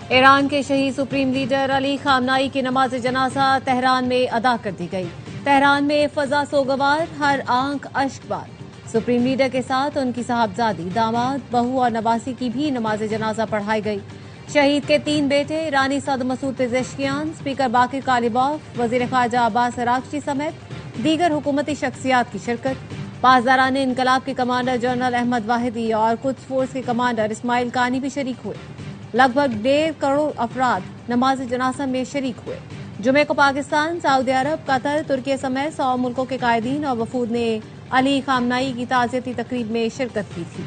ایران کے شہید supreme leader علی خامنائی کی نماز جنازہ تہران میں ادا کر دی گئی۔ تہران میں فضا سوگوار، ہر آنکھ اشک بار۔ سپریم لیڈر کے ساتھ ان کی صاحبزادی، داماد، بہو اور نواسی کی بھی نماز جنازہ پڑھائی گئی۔ شہید کے 3 بیٹے ایرانی صدر مسعود پزشکیان، اسپیکر باقر کالیباف، وزیر خارجہ عباس اراغچی سمیت دیگر حکومتی شخصیات کی شرکت۔ پاسداران انقلاب کے کمانڈر جنرل احمد واحدی اور قدس فورس کے کمانڈر اسماعیل کانی بھی شریک ہوئے۔ لگ بھگ 1.5 کروڑ افراد نماز جنازہ میں شریک ہوئے۔ جمعے کو پاکستان، سعودی عرب، قطر، ترکی سمیت 100 ملکوں کے قائدین اور وفود نے علی خامنائی کی تعزیتی تقریب میں شرکت کی تھی۔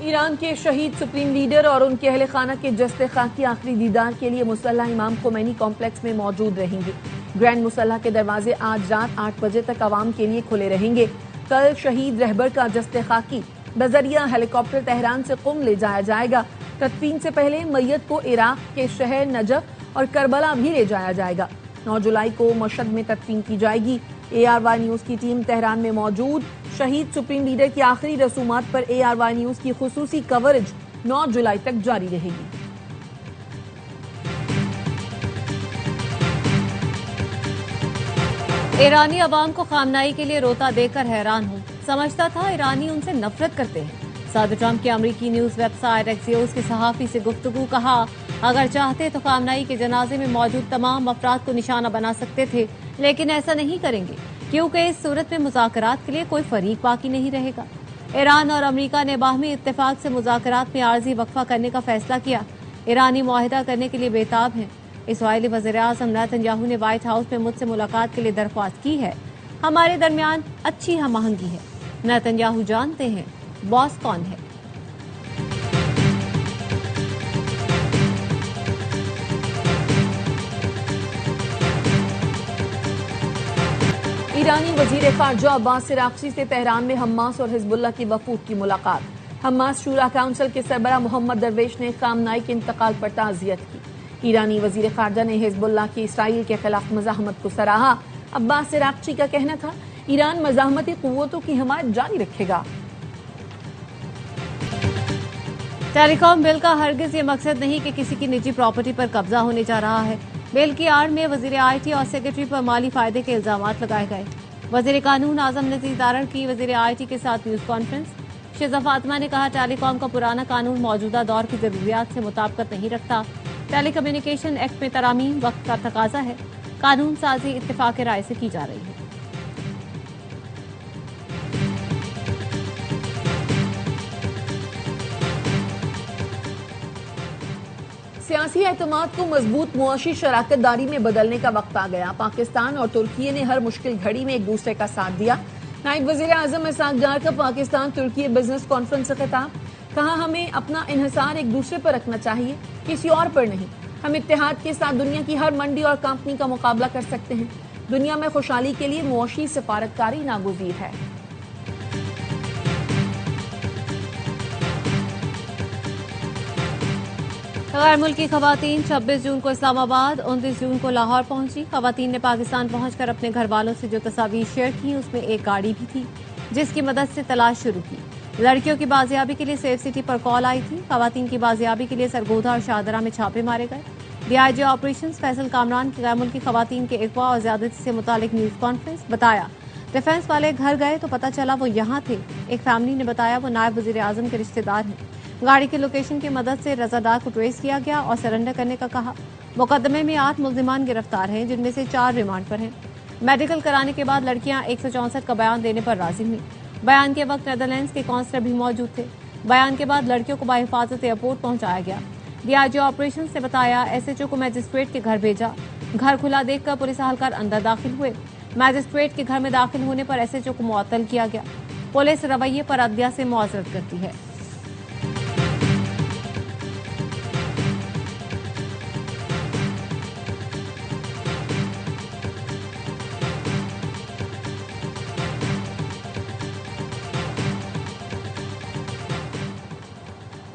ایران کے شہید سپریم لیڈر اور ان کے اہل خانہ کے جسد خاک کی آخری دیدار کے لیے مسلح امام خمینی کمپلیکس میں موجود رہیں گے۔ گرینڈ مسلح کے دروازے آج رات 8 بجے تک عوام کے لیے کھلے رہیں گے۔ کل شہید رہبر کا جسد خاکی بذریعہ ہیلی کاپٹر تہران سے قم لے جایا جائے گا۔ تدفین سے پہلے میت کو عراق کے شہر نجف اور کربلا بھی لے جایا جائے گا۔ 9 جولائی کو مشہد میں تدفین کی جائے گی۔ ARY نیوز کی ٹیم تہران میں موجود۔ شہید سپریم لیڈر کی آخری رسومات پر ARY نیوز کی خصوصی کوریج 9 جولائی تک جاری رہے گی۔ ایرانی عوام کو خامنائی کے لیے روتا دیکھ کر حیران ہوں، سمجھتا تھا ایرانی ان سے نفرت کرتے ہیں۔ صدر ٹرمپ کی امریکی نیوز ویب سائٹ ایکسیوس کے صحافی سے گفتگو، کہا اگر چاہتے تو خامنائی کے جنازے میں موجود تمام افراد کو نشانہ بنا سکتے تھے، لیکن ایسا نہیں کریں گے کیونکہ اس صورت میں مذاکرات کے لیے کوئی فریق باقی نہیں رہے گا۔ ایران اور امریکہ نے باہمی اتفاق سے مذاکرات میں عارضی وقفہ کرنے کا فیصلہ کیا۔ ایرانی معاہدہ کرنے کے لیے بےتاب ہیں۔ اسرائیلی وزیراعظم نیتن یاہو نے وائٹ ہاؤس میں مجھ سے ملاقات کے لیے درخواست کی ہے۔ ہمارے درمیان اچھی ہم آہنگی ہے۔ نیتن یاہو جانتے ہیں باس کون ہے۔ ایرانی وزیر خارجہ عباس اراغچی سے تہران میں حماس اور حزب اللہ کی وفود کی ملاقات۔ حماس شورا کونسل کے سربراہ محمد درویش نے خامنائی کے انتقال پر تعزیت کی۔ ایرانی وزیر خارجہ نے حزب اللہ کی اسرائیل کے خلاف مزاحمت کو سراہا۔ عباس اراغچی کا کہنا تھا ایران مزاحمتی قوتوں کی حمایت جاری رکھے گا۔ ٹیلی کام بل کا ہرگز یہ مقصد نہیں کہ کسی کی نجی پراپرٹی پر قبضہ ہونے جا رہا ہے۔ بل کی آڑ میں وزیر IT اور سیکرٹری پر مالی فائدے کے الزامات لگائے گئے۔ وزیر قانون اعظم نذیر دارڑ کی وزیر IT کے ساتھ نیوز کانفرنس۔ شیزہ فاطمہ نے کہا ٹیلی کام کا پرانا قانون موجودہ دور کی ضروریات سے مطابقت نہیں رکھتا۔ ٹیلی کمیونیکیشن ایکٹ میں ترامیم وقت کا تقاضا ہے۔ قانون سازی اتفاق رائے سے کی جا رہی ہے۔ سیاسی اعتماد کو مضبوط معاشی شراکت داری میں بدلنے کا وقت آ گیا۔ پاکستان اور ترکی نے ہر مشکل گھڑی میں ایک دوسرے کا ساتھ دیا۔ نائب وزیر اعظم اسحاق ڈار کا پاکستان ترکی بزنس کانفرنس سے خطاب، کہا ہمیں اپنا انحصار ایک دوسرے پر رکھنا چاہیے، کسی اور پر نہیں۔ ہم اتحاد کے ساتھ دنیا کی ہر منڈی اور کمپنی کا مقابلہ کر سکتے ہیں۔ دنیا میں خوشحالی کے لیے معاشی سفارتکاری ناگزیر ہے۔ غیر ملکی خواتین 26 جون کو اسلام آباد، 29 جون کو لاہور پہنچی۔ خواتین نے پاکستان پہنچ کر اپنے گھر والوں سے جو تصاویر شیئر کی اس میں ایک گاڑی بھی تھی جس کی مدد سے تلاش شروع کی۔ لڑکیوں کی بازیابی کے لیے سیف سٹی پر کال آئی تھی۔ خواتین کی بازیابی کے لیے سرگودا اور شاہدرہ میں چھاپے مارے گئے۔ DIG آپریشنز فیصل کامران کی غیر ملکی خواتین کے اغوا اور زیادتی سے متعلق نیوز کانفرنس، بتایا ڈیفنس والے گھر گئے تو پتہ چلا وہ یہاں تھے۔ ایک فیملی نے بتایا وہ نائب وزیر اعظم کے رشتہ دار ہیں۔ گاڑی کی لوکیشن کی مدد سے رضا کو ٹریس کیا گیا اور سرنڈر کرنے کا کہا۔ مقدمے میں 8 ملزمان گرفتار ہیں جن میں سے 4 ریمانڈ پر ہیں۔ میڈیکل کرانے کے بعد لڑکیاں 164 کا بیان دینے پر راضی ہوئیں۔ بیان کے وقت نیدرلینڈز کے کونسلر بھی موجود تھے۔ بیان کے بعد لڑکیوں کو بحفاظت ایئرپورٹ پہنچایا گیا۔ DIG آپریشنز نے بتایا SHO کو میجسٹریٹ کے گھر بھیجا۔ گھر کھلا دیکھ کر پولیس اہلکار اندر داخل ہوئے۔ میجسٹریٹ کے گھر میں داخل ہونے پر SHO کو معطل کیا گیا۔ پولیس رویے پر عدلیہ سے معذرت کرتی ہے۔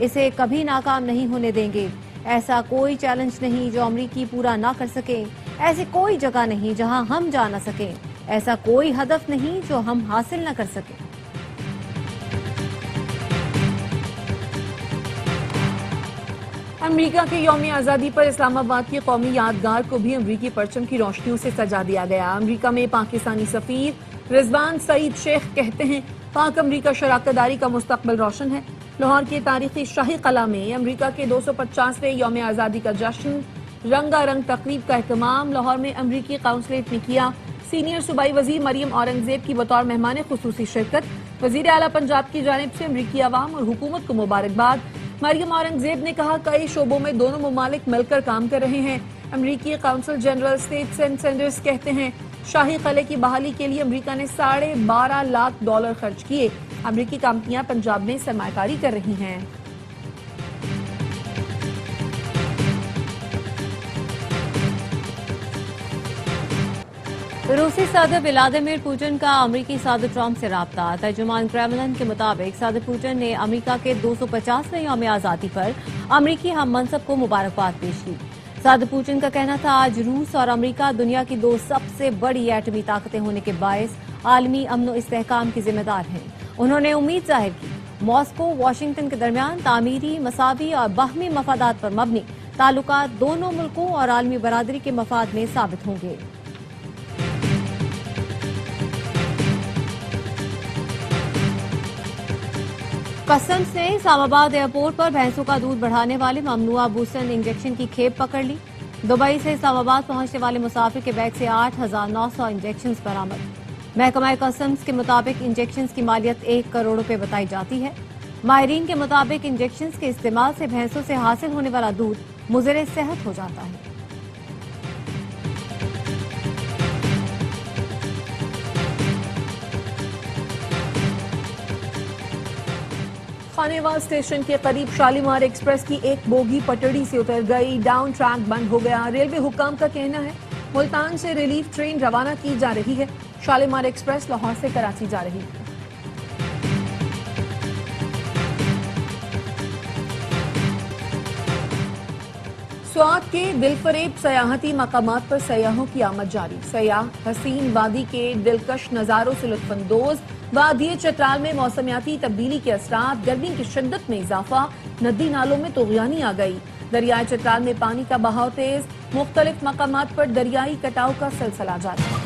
اسے کبھی ناکام نہیں ہونے دیں گے۔ ایسا کوئی چیلنج نہیں جو امریکی پورا نہ کر سکیں، ایسی کوئی جگہ نہیں جہاں ہم جا نہ سکیں، ایسا کوئی ہدف نہیں جو ہم حاصل نہ کر سکیں۔ امریکہ کے یوم آزادی پر اسلام آباد کی قومی یادگار کو بھی امریکی پرچم کی روشنیوں سے سجا دیا گیا۔ امریکہ میں پاکستانی سفیر رضوان سعید شیخ کہتے ہیں پاک امریکہ شراکت داری کا مستقبل روشن ہے۔ لاہور کے تاریخی شاہی قلعہ میں امریکہ کے 250ویں یوم آزادی کا جشن، رنگا رنگ تقریب کا اہتمام لاہور میں امریکی قونصلیٹ نے کیا۔ سینئر صوبائی وزیر مریم اورنگزیب کی بطور مہمان خصوصی شرکت۔ وزیر اعلیٰ پنجاب کی جانب سے امریکی عوام اور حکومت کو مبارکباد۔ مریم اورنگزیب نے کہا کئی شعبوں میں دونوں ممالک مل کر کام کر رہے ہیں۔ امریکی قونصل جنرل اسٹیٹس اینڈ سینڈرز کہتے ہیں شاہی قلعے کی بحالی کے لیے امریکہ نے $12.5 لاکھ خرچ کیے۔ امریکی کمپنیاں پنجاب میں سرمایہ کاری کر رہی ہیں۔ روسی صدر ولادیمیر پوٹن کا امریکی صدر ٹرمپ سے رابطہ۔ ترجمان کریملن کے مطابق صدر پوٹن نے امریکہ کے 250ویں یوم آزادی پر امریکی ہم منصب کو مبارکباد پیش کی۔ صدر پوٹن کا کہنا تھا آج روس اور امریکہ دنیا کی 2 سب سے بڑی ایٹمی طاقتیں ہونے کے باعث عالمی امن و استحکام کی ذمہ دار ہیں۔ انہوں نے امید ظاہر کی ماسکو واشنگٹن کے درمیان تعمیری، مساوی اور باہمی مفادات پر مبنی تعلقات دونوں ملکوں اور عالمی برادری کے مفاد میں ثابت ہوں گے۔ کسٹمز نے اسلام آباد ایئرپورٹ پر بھینسوں کا دودھ بڑھانے والے ممنوعہ بوسٹر انجیکشن کی کھیپ پکڑ لی۔ دبئی سے اسلام آباد پہنچنے والے مسافر کے بیگ سے 8,900 انجیکشنز برآمد۔ محکمہ کسٹمز کے مطابق انجیکشنز کی مالیت 1 کروڑ روپے بتائی جاتی ہے۔ ماہرین کے مطابق انجیکشنز کے استعمال سے بھینسوں سے حاصل ہونے والا دودھ مضر صحت ہو جاتا ہے۔ خانیوال اسٹیشن کے قریب شالیمار ایکسپریس کی ایک بوگی پٹڑی سے اتر گئی، ڈاؤن ٹریک بند ہو گیا۔ ریلوے حکام کا کہنا ہے ملتان سے ریلیف ٹرین روانہ کی جا رہی ہے۔ شالیمار ایکسپریس لاہور سے کراچی جا رہی ہے۔ سوات کے دلفریب سیاحتی مقامات پر سیاحوں کی آمد جاری۔ سیاح حسین وادی کے دلکش نظاروں سے لطف اندوز۔ وادی چترال میں موسمیاتی تبدیلی کے اثرات، گرمی کی شدت میں اضافہ، ندی نالوں میں طغیانی آ گئی۔ دریائے چترال میں پانی کا بہاؤ تیز، مختلف مقامات پر دریائی کٹاؤ کا سلسلہ جاری۔